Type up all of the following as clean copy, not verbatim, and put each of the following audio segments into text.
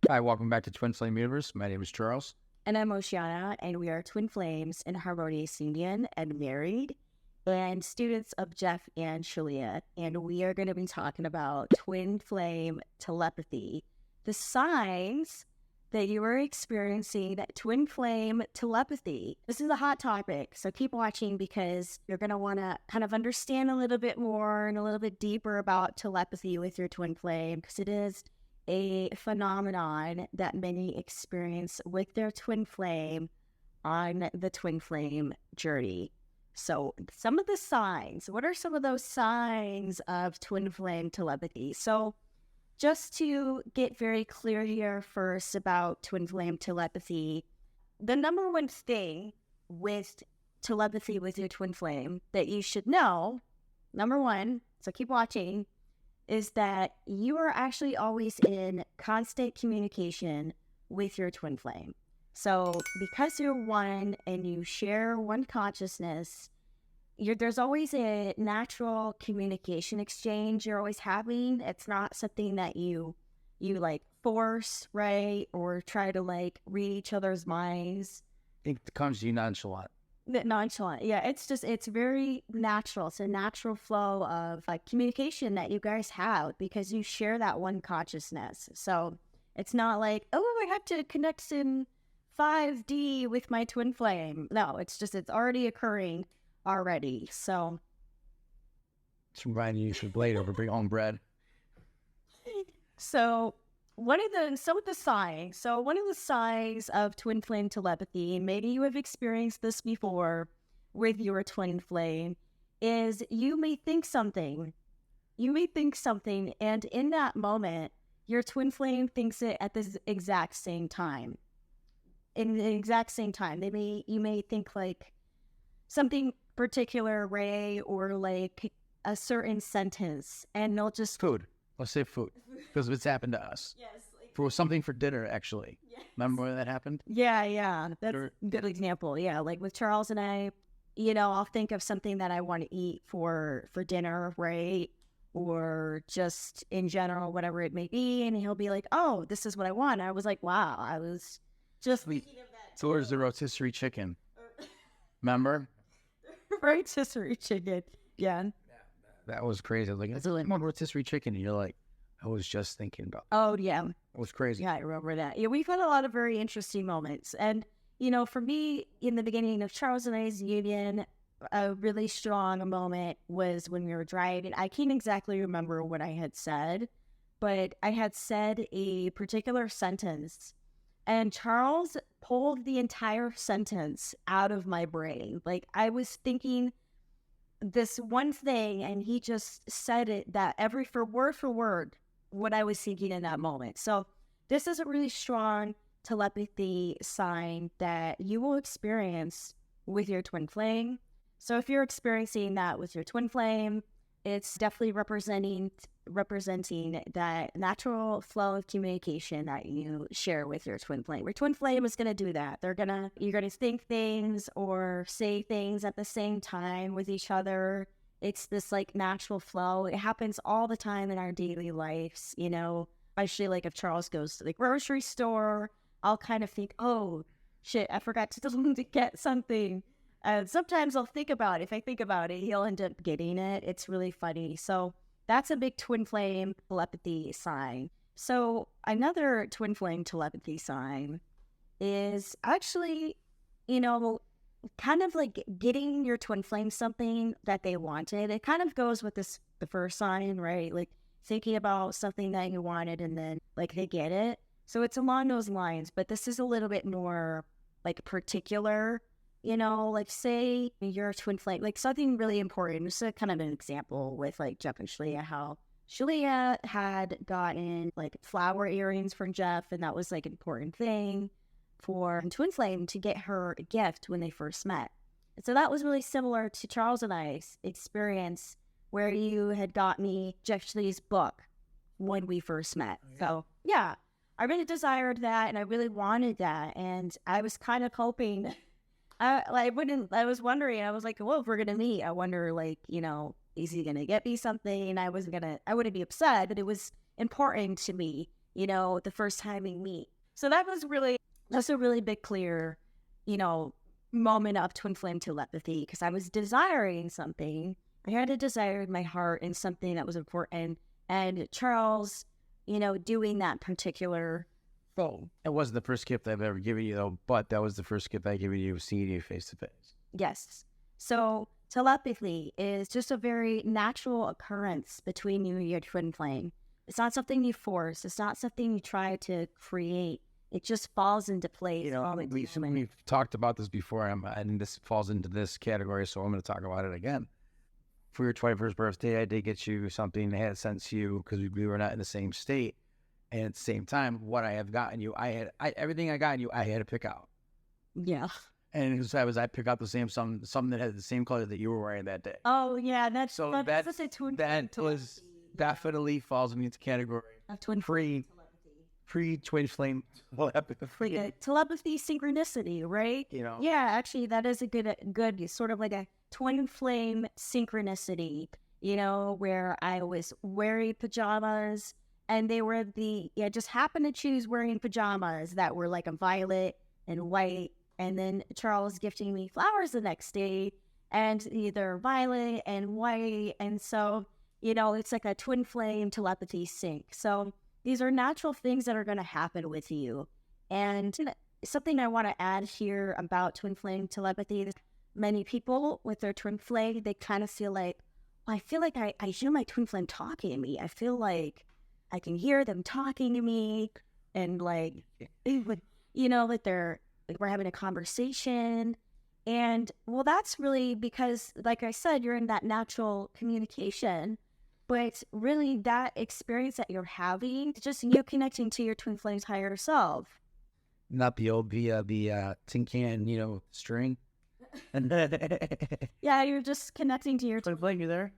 Hi, welcome back to Twin Flame Universe. My name is Charles. And I'm Oceana, and we are twin flames in Harmonious Union and married, and students of Jeff and Shalia. And we are going to be talking about twin flame telepathy, the signs that you are experiencing twin flame telepathy. This is a hot topic, so keep watching because you're going to want to kind of understand a little bit more and a little bit deeper about telepathy with your twin flame, because it is a phenomenon that many experience with their twin flame on the twin flame journey. So some of the signs, what are some of those signs of twin flame telepathy? So just to get very clear here first about twin flame telepathy, the number one thing with telepathy with your twin flame that you should know, number one, so keep watching, is that you are actually always in constant communication with your twin flame. So because you're one and you share one consciousness, there's always a natural communication exchange you're always having. It's not something that you like force, right? Or try to like read each other's minds. It comes to you nonchalant. Nonchalant. Yeah, it's very natural. It's a natural flow of communication that you guys have because you share that one consciousness. So it's not like, oh, I have to connect in 5D with my twin flame. No, it's already occurring already. So It's reminding you should blade over bring home bread. So one of the signs of twin flame telepathy, maybe you have experienced this before with your twin flame, is you may think something, and in that moment, your twin flame thinks it at the exact same time. In the exact same time, you may think like something particular, Ray, or like a certain sentence, and they'll just Food. Let's say food, because it's happened to us. Yes. For something for dinner, actually. Yes. Remember when that happened? Yeah. That's a good example. Yeah, like with Charles and I, I'll think of something that I want to eat for dinner, right? Or just in general, whatever it may be. And he'll be like, oh, this is what I want. I was like, wow, I was just thinking of that. So where's the rotisserie chicken? Remember? Rotisserie chicken. Yeah. That was crazy. I was like, it's like more rotisserie chicken. And you're like, I was just thinking about it. Oh, yeah. It was crazy. Yeah, I remember that. Yeah, we've had a lot of very interesting moments. And, for me, in the beginning of Charles and I's union, a really strong moment was when we were driving. I can't exactly remember what I had said, but I had said a particular sentence, and Charles pulled the entire sentence out of my brain. Like, I was thinking this one thing, and he just said it for word, what I was thinking in that moment. So this is a really strong telepathy sign that you will experience with your twin flame. So if you're experiencing that with your twin flame, it's definitely representing that natural flow of communication that you share with your twin flame. Your twin flame is going to do that. You're going to think things or say things at the same time with each other. It's this like natural flow. It happens all the time in our daily lives, especially like if Charles goes to the grocery store, I'll kind of think, oh shit, I forgot to tell him to get something. And sometimes I'll think about it. If I think about it, he'll end up getting it. It's really funny. So that's a big twin flame telepathy sign. So another twin flame telepathy sign is actually, kind of like getting your twin flame something that they wanted. It kind of goes with the first sign, right? Like thinking about something that you wanted and then like they get it. So it's along those lines, but this is a little bit more like particular, like say your twin flame, like something really important. This is kind of an example with like Jeff and Shalia, how Shalia had gotten like flower earrings from Jeff, and that was like an important thing for twin flame to get her a gift when they first met. And so that was really similar to Charles and I's experience where you had got me Jeff Shalia's book when we first met. Oh, yeah. So yeah, I really desired that and I really wanted that. And I was kind of hoping, I was wondering, I was like, well, if we're going to meet, I wonder like, is he going to get me something? I wouldn't be upset, but it was important to me, the first time we meet. So that's a really big, clear, moment of twin flame telepathy, because I was desiring something. I had a desire in my heart and something that was important. And Charles, doing that particular thing. It wasn't the first gift I've ever given you, though, but that was the first gift I given you, seeing you face to face. Yes. So telepathy is just a very natural occurrence between you and your twin flame. It's not something you force. It's not something you try to create. It just falls into place. We've talked about this before, and this falls into this category, so I'm going to talk about it again. For your 21st birthday, I did get you something that had sense to you because we were not in the same state. And at the same time, what I have gotten you, everything I got you, I had to pick out. Yeah. And I pick out the same something that had the same color that you were wearing that day. Oh yeah, that was definitely falls into the category of twin twin flame telepathy. Telepathy synchronicity, right? Yeah, actually, that is a good sort of like a twin flame synchronicity. Where I was wearing pajamas, and they were just happened to choose wearing pajamas that were like a violet and white. And then Charles gifting me flowers the next day, and either violet and white. And so, it's like a twin flame telepathy sync. So these are natural things that are going to happen with you. And something I want to add here about twin flame telepathy, many people with their twin flame, they kind of feel like, I feel like I hear my twin flame talking to me. I feel like I can hear them talking to me, and like, that they're, like, we're having a conversation. And well, that's really because, like I said, you're in that natural communication, but really that experience that you're having, just you connecting to your twin flame's higher self. Not the old the tin can, string. Yeah, you're just connecting to your twin flame. You there?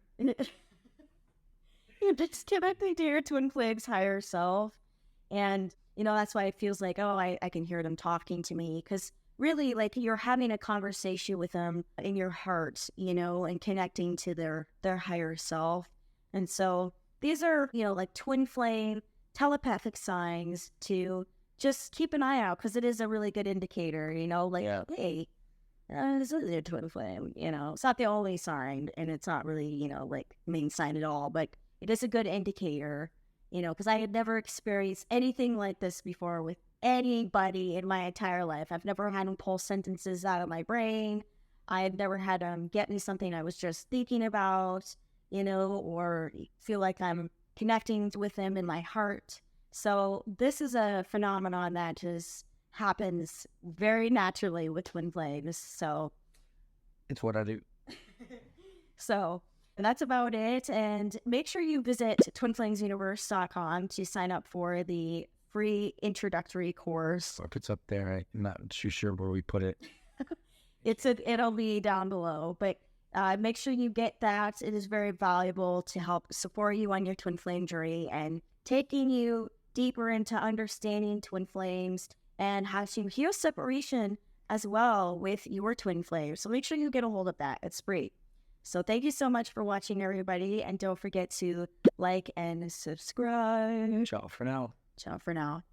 You're just connecting to your twin flame's higher self. And that's why it feels like, oh, I can hear them talking to me, because really, like, you're having a conversation with them in your heart, and connecting to their higher self. And so these are, like twin flame telepathic signs to just keep an eye out, because it is a really good indicator, hey, this is a twin flame, it's not the only sign, and it's not really, like main sign at all, but it is a good indicator. Because I had never experienced anything like this before with anybody in my entire life. I've never had them pull sentences out of my brain. I had never had them get me something I was just thinking about, or feel like I'm connecting with them in my heart. So this is a phenomenon that just happens very naturally with twin flames. So it's what I do. And that's about it. And make sure you visit twinflamesuniverse.com to sign up for the free introductory course. If it's up there, I'm not too sure where we put it. It'll be down below, but make sure you get that. It is very valuable to help support you on your twin flame journey and taking you deeper into understanding twin flames and how to heal separation as well with your twin flame. So make sure you get a hold of that. It's free. So thank you so much for watching, everybody. And don't forget to like and subscribe. Ciao for now. Ciao for now.